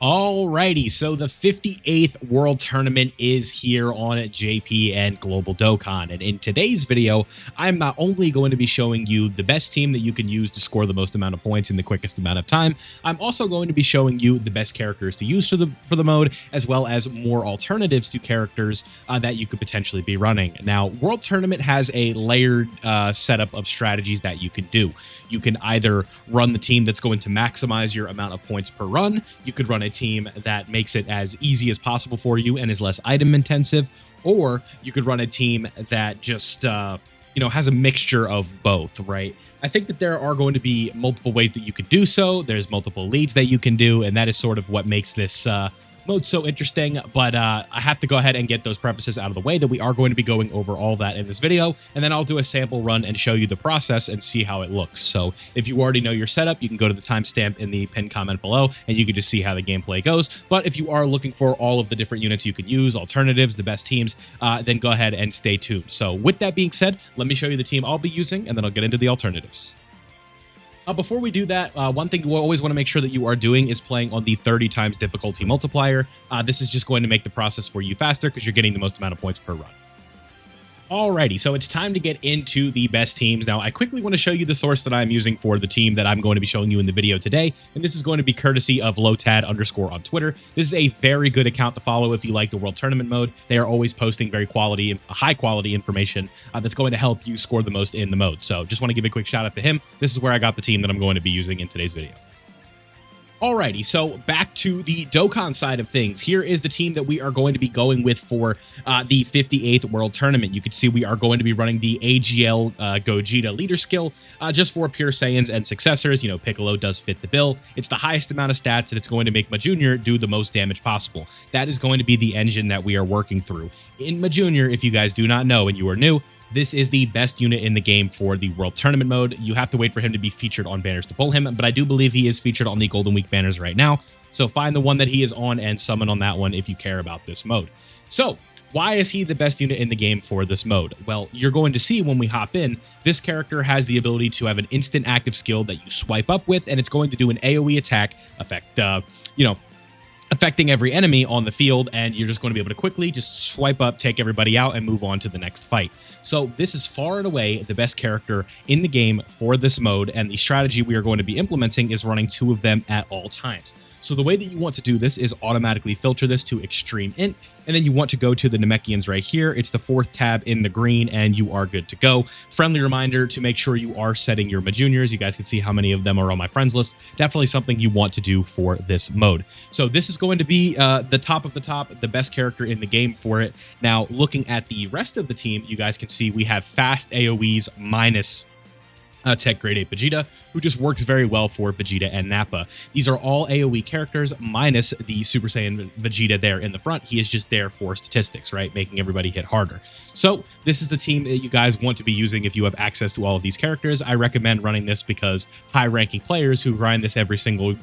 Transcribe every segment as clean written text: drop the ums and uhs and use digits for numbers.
Alrighty, so the 58th World Tournament is here on JP and Global Dokkan, and in today's video, I'm not only going to be showing you the best team that you can use to score the most amount of points in the quickest amount of time, I'm also going to be showing you the best characters to use for the mode, as well as more alternatives to characters that you could potentially be running. Now, World Tournament has a layered setup of strategies that you can do. You can either run the team that's going to maximize your amount of points per run, you could run a team that makes it as easy as possible for you and is less item intensive, or you could run a team that just has a mixture of both, right? I think that there are going to be multiple ways that you could do so. There's multiple leads that you can do, and that is sort of what makes this mode so interesting. But I have to go ahead and get those prefaces out of the way that we are going to be going over all that in this video, and then I'll do a sample run and show you the process and see how it looks. So if you already know your setup, you can go to the timestamp in the pinned comment below and you can just see how the gameplay goes. But if you are looking for all of the different units you can use, alternatives, the best teams, then go ahead and stay tuned. So with that being said, let me show you the team I'll be using, and then I'll get into the alternatives. Before we do that, one thing you always want to make sure that you are doing is playing on the 30 times difficulty multiplier. This is just going to make the process for you faster because you're getting the most amount of points per run. Alrighty, so it's time to get into the best teams. Now, I quickly want to show you the source that I'm using for the team that I'm going to be showing you in the video today, and this is going to be courtesy of lotad_ on Twitter. This is a very good account to follow if you like the World Tournament mode. They are always posting very high quality information that's going to help you score the most in the mode. So just want to give a quick shout out to him. This is where I got the team that I'm going to be using in today's video. Alrighty, so back to the Dokkan side of things. Here is the team that we are going to be going with for the 58th World Tournament. You can see we are going to be running the AGL Gogeta leader skill just for pure Saiyans and successors. You know, Piccolo does fit the bill. It's the highest amount of stats, and it's going to make Ma Junior do the most damage possible. That is going to be the engine that we are working through. In Ma Junior, if you guys do not know and you are new, this is the best unit in the game for the World Tournament mode. You have to wait for him to be featured on banners to pull him, but I do believe he is featured on the Golden Week banners right now. So find the one that he is on and summon on that one if you care about this mode. So why is he the best unit in the game for this mode? Well, you're going to see when we hop in, this character has the ability to have an instant active skill that you swipe up with, and it's going to do an AoE attack effect, affecting every enemy on the field, and you're just going to be able to quickly just swipe up, take everybody out, and move on to the next fight. So this is far and away the best character in the game for this mode, and the strategy we are going to be implementing is running two of them at all times. So the way that you want to do this is automatically filter this to Extreme Int, and then you want to go to the Namekians right here. It's the fourth tab in the green, and you are good to go. Friendly reminder to make sure you are setting your Ma Juniors. You guys can see how many of them are on my friends list. Definitely something you want to do for this mode. So this is going to be the top of the top, the best character in the game for it. Now, looking at the rest of the team, you guys can see we have fast AoEs minus Tech Grade 8 Vegeta, who just works very well for Vegeta and Nappa. These are all AoE characters minus the Super Saiyan Vegeta there in the front. He is just there for statistics, right? Making everybody hit harder. So this is the team that you guys want to be using if you have access to all of these characters. I recommend running this because high-ranking players who grind this every single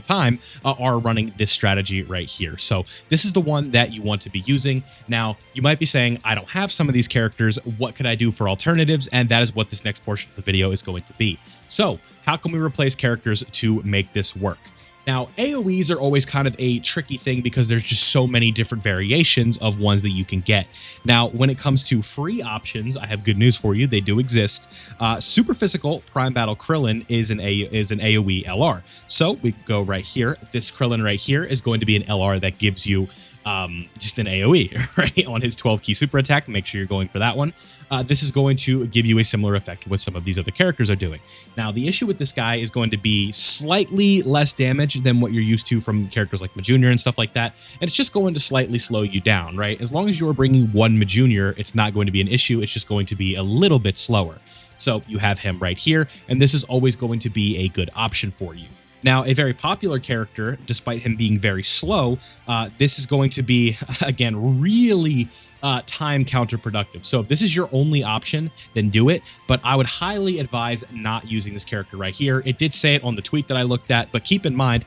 time are running this strategy right here. So this is the one that you want to be using. Now, you might be saying, I don't have some of these characters. What could I do for alternatives? And that is what this next portion of the video is going to be. So how can we replace characters to make this work? Now, AoEs are always kind of a tricky thing because there's just so many different variations of ones that you can get. Now, when it comes to free options, I have good news for you. They do exist. Super Physical Prime Battle Krillin is an AoE LR. So we go right here. This Krillin right here is going to be an LR that gives you just an AoE, right, on his 12 key super attack. Make sure you're going for that one. This is going to give you a similar effect to what some of these other characters are doing. Now, the issue with this guy is going to be slightly less damage than what you're used to from characters like Ma Junior and stuff like that, and it's just going to slightly slow you down, right? As long as you're bringing one Ma Junior, it's not going to be an issue. It's just going to be a little bit slower. So you have him right here, and this is always going to be a good option for you. Now, a very popular character, despite him being very slow, this is going to be, again, really time counterproductive. So if this is your only option, then do it. But I would highly advise not using this character right here. It did say it on the tweet that I looked at, but keep in mind,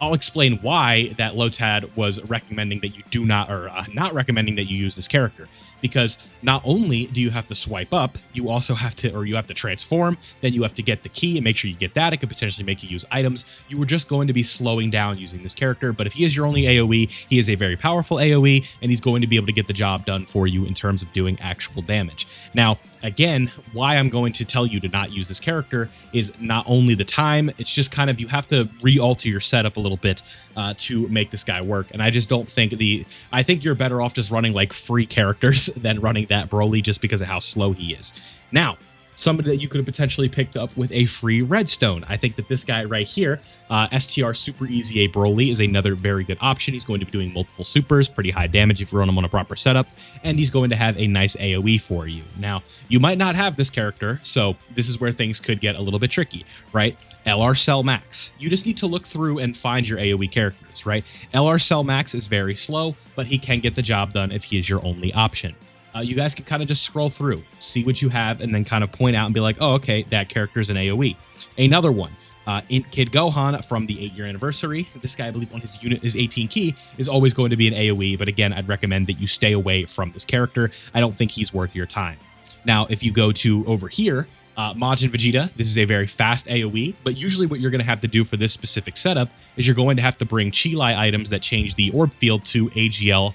I'll explain why that lotad was recommending that you do not, or not recommending that you use this character. because not only do you have to swipe up, you also have to, or you have to transform, then you have to get the key and make sure you get that. It could potentially make you use items. You were just going to be slowing down using this character, but if he is your only AoE, he is a very powerful AoE, and he's going to be able to get the job done for you in terms of doing actual damage. Now, again, why I'm going to tell you to not use this character is not only the time, it's just kind of, you have to re-alter your setup a little bit to make this guy work. And I just don't think I think you're better off just running like free characters than running that Broly just because of how slow he is. Now, somebody that you could have potentially picked up with a free redstone. I think that this guy right here, STR Super Easy A Broly, is another very good option. He's going to be doing multiple supers, pretty high damage if you run him on a proper setup, and he's going to have a nice AoE for you. Now, you might not have this character, so this is where things could get a little bit tricky, right? LR Cell Max. You just need to look through and find your AoE characters, right? LR Cell Max is very slow, but he can get the job done if he is your only option. You guys can kind of just scroll through, see what you have, and then kind of point out and be like, oh, okay, that character is an AoE. Another one, Int Kid Gohan from the 8-year anniversary. This guy, I believe, on his unit, his 18 key, is always going to be an AoE, but again, I'd recommend that you stay away from this character. I don't think he's worth your time. Now, if you go to over here, Majin Vegeta, this is a very fast AoE, but usually what you're going to have to do for this specific setup is you're going to have to bring Chi-Lai items that change the orb field to AGL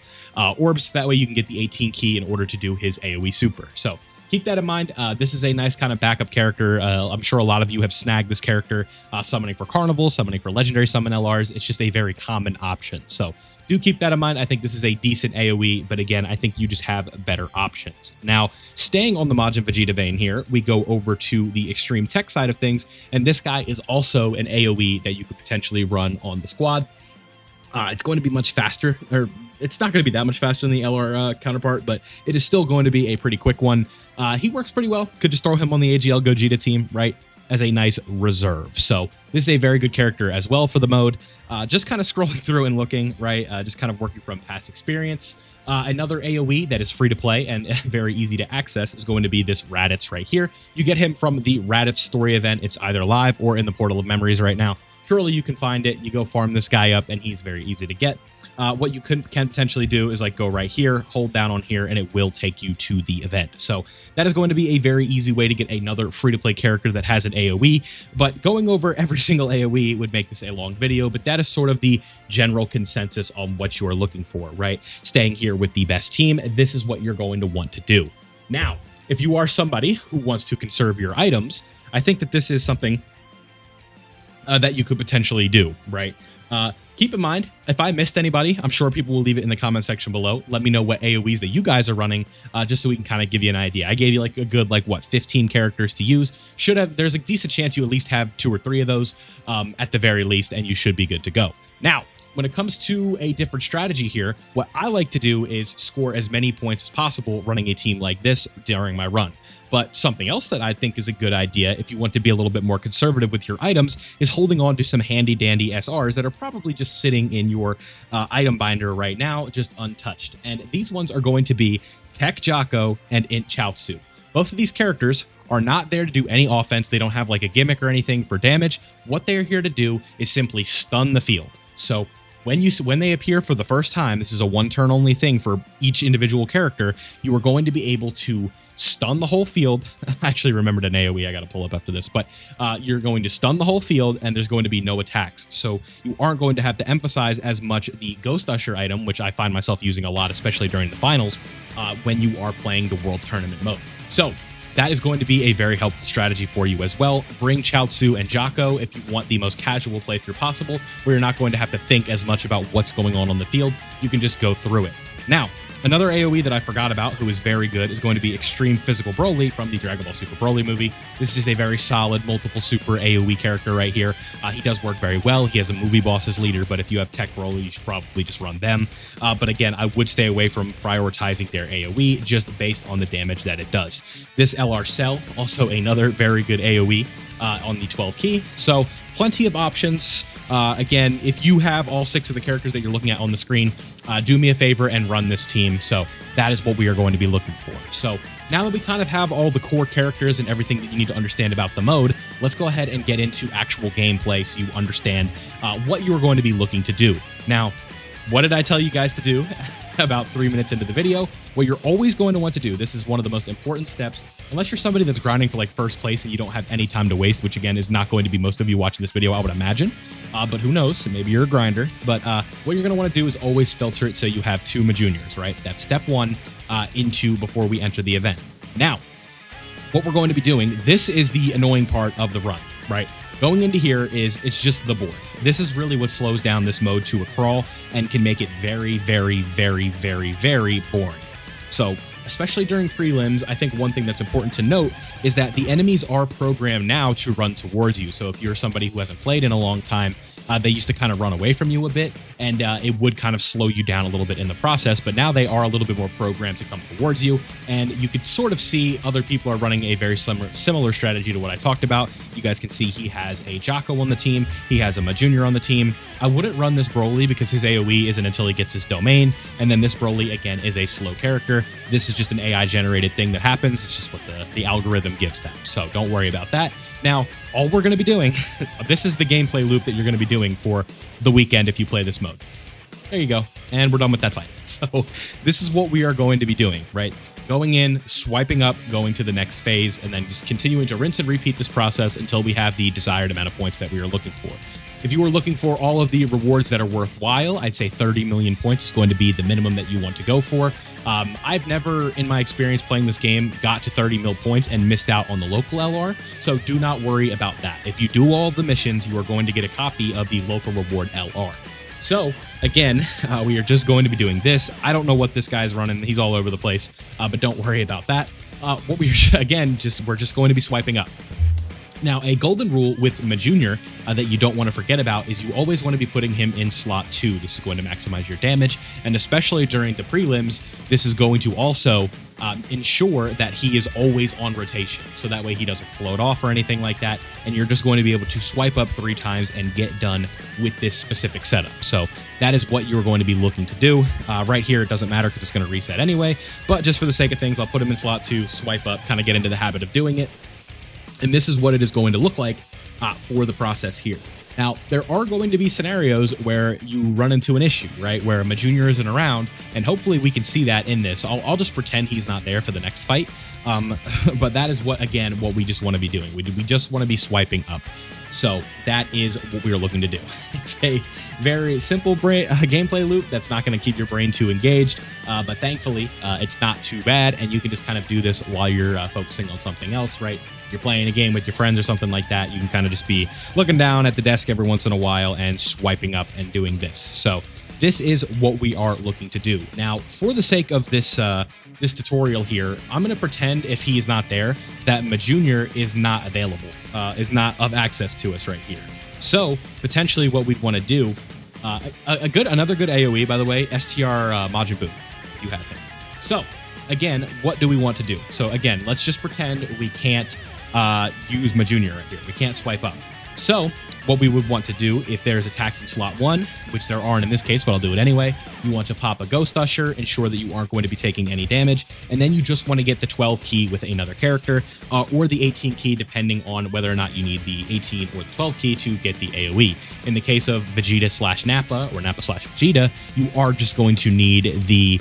orbs. That way you can get the 18 key in order to do his AoE super. So keep that in mind. This is a nice kind of backup character. I'm sure a lot of you have snagged this character, summoning for Carnival, summoning for Legendary Summon LRs. It's just a very common option. So do keep that in mind. I think this is a decent AoE, but again, I think you just have better options. Now, staying on the Majin Vegeta vein here, we go over to the extreme tech side of things, and this guy is also an AoE that you could potentially run on the squad. It's going to be much faster, or it's not going to be that much faster than the LR counterpart, but it is still going to be a pretty quick one. He works pretty well. Could just throw him on the AGL Gogeta team, right, as a nice reserve. So this is a very good character as well for the mode. Just kind of scrolling through and looking, right, just kind of working from past experience. Another AoE that is free to play and very easy to access is going to be this Raditz right here. You get him from the Raditz story event. It's either live or in the Portal of Memories right now. Surely you can find it. You go farm this guy up, and he's very easy to get. What you can potentially do is like go right here, hold down on here, and it will take you to the event. So that is going to be a very easy way to get another free-to-play character that has an AoE. But going over every single AoE would make this a long video, but that is sort of the general consensus on what you are looking for, right? Staying here with the best team, this is what you're going to want to do. Now, if you are somebody who wants to conserve your items, I think that this is something that you could potentially do, right? Keep in mind, if I missed anybody, I'm sure people will leave it in the comment section below. Let me know what AoEs that you guys are running, just so we can kind of give you an idea. I gave you like a good, like what, 15 characters to use. There's a decent chance you at least have 2 or 3 of those at the very least, and you should be good to go. Now, when it comes to a different strategy here, what I like to do is score as many points as possible running a team like this during my run. But something else that I think is a good idea if you want to be a little bit more conservative with your items is holding on to some handy dandy SRs that are probably just sitting in your item binder right now, just untouched. And these ones are going to be Tech Jocko and Int Chaozu. Both of these characters are not there to do any offense. They don't have like a gimmick or anything for damage. What they are here to do is simply stun the field. So when they appear for the first time, this is a one-turn only thing for each individual character, you are going to be able to stun the whole field. I actually remembered an AoE I got to pull up after this, but you're going to stun the whole field, and there's going to be no attacks. So you aren't going to have to emphasize as much the Ghost Usher item, which I find myself using a lot, especially during the finals, when you are playing the World Tournament mode. So that is going to be a very helpful strategy for you as well. Bring Chaozu and Jocko if you want the most casual playthrough possible, where you're not going to have to think as much about what's going on the field. You can just go through it. Now, another AoE that I forgot about, who is very good, is going to be Extreme Physical Broly from the Dragon Ball Super Broly movie. This is just a very solid multiple super AoE character right here. He does work very well. He has a movie boss as leader, but if you have Tech Broly, you should probably just run them. But again, I would stay away from prioritizing their AoE just based on the damage that it does. This LR Cell, also another very good AoE on the 12 key. So plenty of options. Again, if you have all 6 of the characters that you're looking at on the screen, do me a favor and run this team. So that is what we are going to be looking for. So now that we kind of have all the core characters and everything that you need to understand about the mode, let's go ahead and get into actual gameplay so you understand what you are going to be looking to do. Now, what did I tell you guys to do about 3 minutes into the video. What you're always going to want to do, this is one of the most important steps, unless you're somebody that's grinding for like first place and you don't have any time to waste, which again is not going to be most of you watching this video, I would imagine. But who knows? Maybe you're a grinder. But what you're going to want to do is always filter it so you have 2 Majuniors, right? That's step 1 into before we enter the event. Now, what we're going to be doing, this is the annoying part of the run, right? Going into here it's just the board. This is really what slows down this mode to a crawl and can make it very, very, very, very, very boring. So, especially during prelims, I think one thing that's important to note is that the enemies are programmed now to run towards you. So if you're somebody who hasn't played in a long time, they used to kind of run away from you a bit, and it would kind of slow you down a little bit in the process, but now they are a little bit more programmed to come towards you, and you could sort of see other people are running a very similar strategy to what I talked about. You guys can see he has a Jocko on the team, he has a Majunior on the team. I wouldn't run this Broly because his AoE isn't until he gets his domain, and then this Broly, again, is a slow character. This is just an AI-generated thing that happens. It's just what the algorithm gives them, so don't worry about that. Now, all we're going to be doing, this is the gameplay loop that you're going to be doing for the weekend if you play this mode. There you go. And we're done with that fight. So this is what we are going to be doing, right? Going in, swiping up, going to the next phase, and then just continuing to rinse and repeat this process until we have the desired amount of points that we are looking for. If you were looking for all of the rewards that are worthwhile, I'd say 30 million points is going to be the minimum that you want to go for. I've never, in my experience playing this game, got to 30 mil points and missed out on the local LR, so do not worry about that. If you do all of the missions, you are going to get a copy of the local reward LR. So, again, we are just going to be doing this. I don't know what this guy's running. He's all over the place, but don't worry about that. What we're just going to be swiping up. Now, a golden rule with Majunior that you don't want to forget about is you always want to be putting him in slot 2. This is going to maximize your damage, and especially during the prelims, this is going to also ensure that he is always on rotation, so that way he doesn't float off or anything like that, and you're just going to be able to swipe up 3 times and get done with this specific setup. So that is what you're going to be looking to do. Right here, it doesn't matter because it's going to reset anyway, but just for the sake of things, I'll put him in slot 2, swipe up, kind of get into the habit of doing it. And this is what it is going to look like for the process here. Now, there are going to be scenarios where you run into an issue, right? Where a Majunior isn't around, and hopefully we can see that in this. I'll just pretend he's not there for the next fight. But that is what we just want to be doing. We just want to be swiping up. So that is what we are looking to do. It's a very simple gameplay loop that's not going to keep your brain too engaged, but thankfully it's not too bad, and you can just kind of do this while you're focusing on something else, right? If you're playing a game with your friends or something like that, you can kind of just be looking down at the desk every once in a while and swiping up and doing this. So this is what we are looking to do. Now, for the sake of this this tutorial here, I'm going to pretend, if he is not there, that Majunior is not available, is not of access to us right here. So potentially what we'd want to do, another good AoE, by the way, STR Majin Buu, if you have him. So again, what do we want to do? So again, let's just pretend we can't use Majunior right here. We can't swipe up. So what we would want to do, if there's attacks in slot 1, which there aren't in this case, but I'll do it anyway, you want to pop a Ghost Usher, ensure that you aren't going to be taking any damage, and then you just want to get the 12 key with another character, or the 18 key, depending on whether or not you need the 18 or the 12 key to get the AoE. In the case of Vegeta/Nappa, or Nappa/Vegeta, you are just going to need the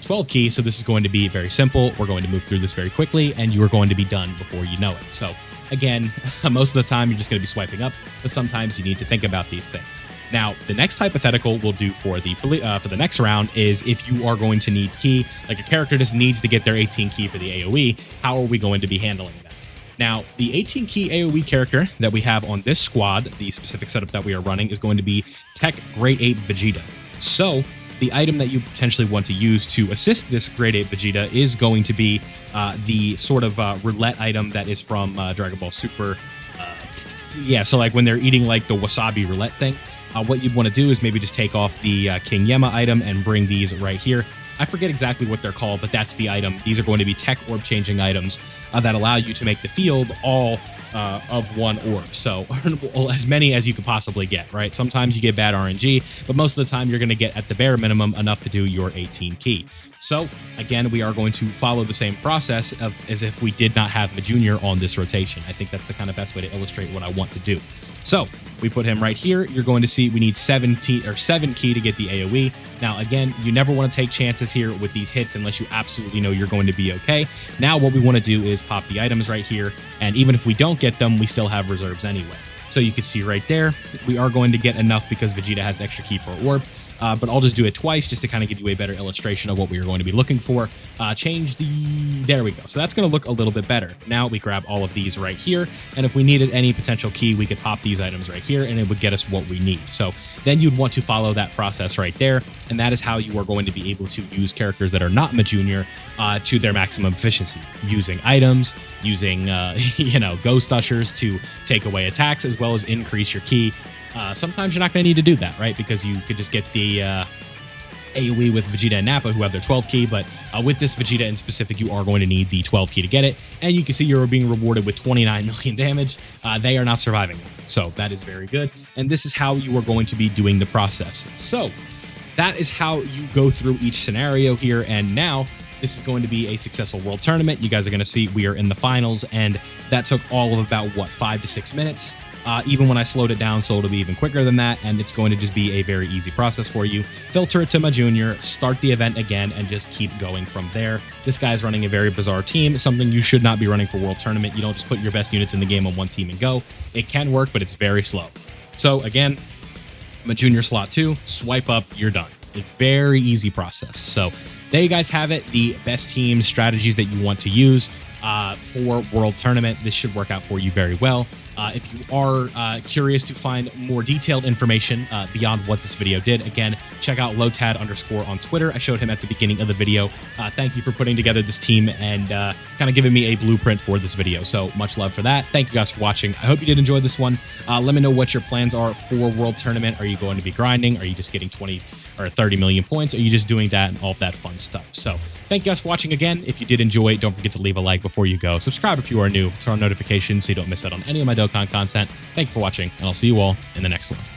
12 key, so this is going to be very simple. We're going to move through this very quickly, and you are going to be done before you know it. So again, most of the time you're just going to be swiping up, but sometimes you need to think about these things. Now, the next hypothetical we'll do for the next round is if you are going to need key, like a character just needs to get their 18 key for the AoE, how are we going to be handling that? Now, the 18 key AoE character that we have on this squad, the specific setup that we are running, is going to be Tech Grade 8 Vegeta. So the item that you potentially want to use to assist this Grade 8 Vegeta is going to be the sort of roulette item that is from Dragon Ball Super. Yeah, so like when they're eating like the wasabi roulette thing, what you'd want to do is maybe just take off the King Yema item and bring these right here. I forget exactly what they're called, but that's the item. These are going to be tech orb changing items that allow you to make the field all of one orb. So as many as you could possibly get, right? Sometimes you get bad RNG, but most of the time you're going to get at the bare minimum enough to do your 18 key. So again, we are going to follow the same process as if we did not have Majunior on this rotation. I think that's the kind of best way to illustrate what I want to do. So we put him right here. You're going to see we need 7 key to get the AoE. Now, again, you never want to take chances here with these hits unless you absolutely know you're going to be okay. Now, what we want to do is pop the items right here. And even if we don't get them, we still have reserves anyway. So you can see right there, we are going to get enough because Vegeta has extra key per orb. But I'll just do it twice just to kind of give you a better illustration of what we are going to be looking for. There we go. So that's going to look a little bit better. Now we grab all of these right here. And if we needed any potential key, we could pop these items right here and it would get us what we need. So then you'd want to follow that process right there. And that is how you are going to be able to use characters that are not Majunior to their maximum efficiency. Using items, using, ghost ushers to take away attacks as well as increase your key. Sometimes you're not going to need to do that, right? Because you could just get the AoE with Vegeta and Nappa who have their 12 key, but with this Vegeta in specific, you are going to need the 12 key to get it. And you can see you're being rewarded with 29 million damage. They are not surviving. So that is very good. And this is how you are going to be doing the process. So that is how you go through each scenario here. And now this is going to be a successful world tournament. You guys are going to see we are in the finals, and that took all of about, 5 to 6 minutes. Even when I slowed it down, so it'll be even quicker than that, and it's going to just be a very easy process for you. Filter it to Majunior, start the event again, and just keep going from there. This guy's running a very bizarre team, something you should not be running for World Tournament. You don't just put your best units in the game on one team and go. It can work, but it's very slow. So again, Majunior slot 2, swipe up, you're done. A very easy process. So there you guys have it, the best team strategies that you want to use for World Tournament. This should work out for you very well. If you are curious to find more detailed information beyond what this video did, again, check out lotad_ on Twitter. I showed him at the beginning of the video. Thank you for putting together this team and kind of giving me a blueprint for this video. So much love for that. Thank you guys for watching. I hope you did enjoy this one. Let me know what your plans are for World Tournament. Are you going to be grinding? Are you just getting 20 or 30 million points? Are you just doing that and all of that fun stuff? So thank you guys for watching again. If you did enjoy, don't forget to leave a like before you go. Subscribe if you are new. Turn on notifications so you don't miss out on any of my Dokkan content. Thank you for watching, and I'll see you all in the next one.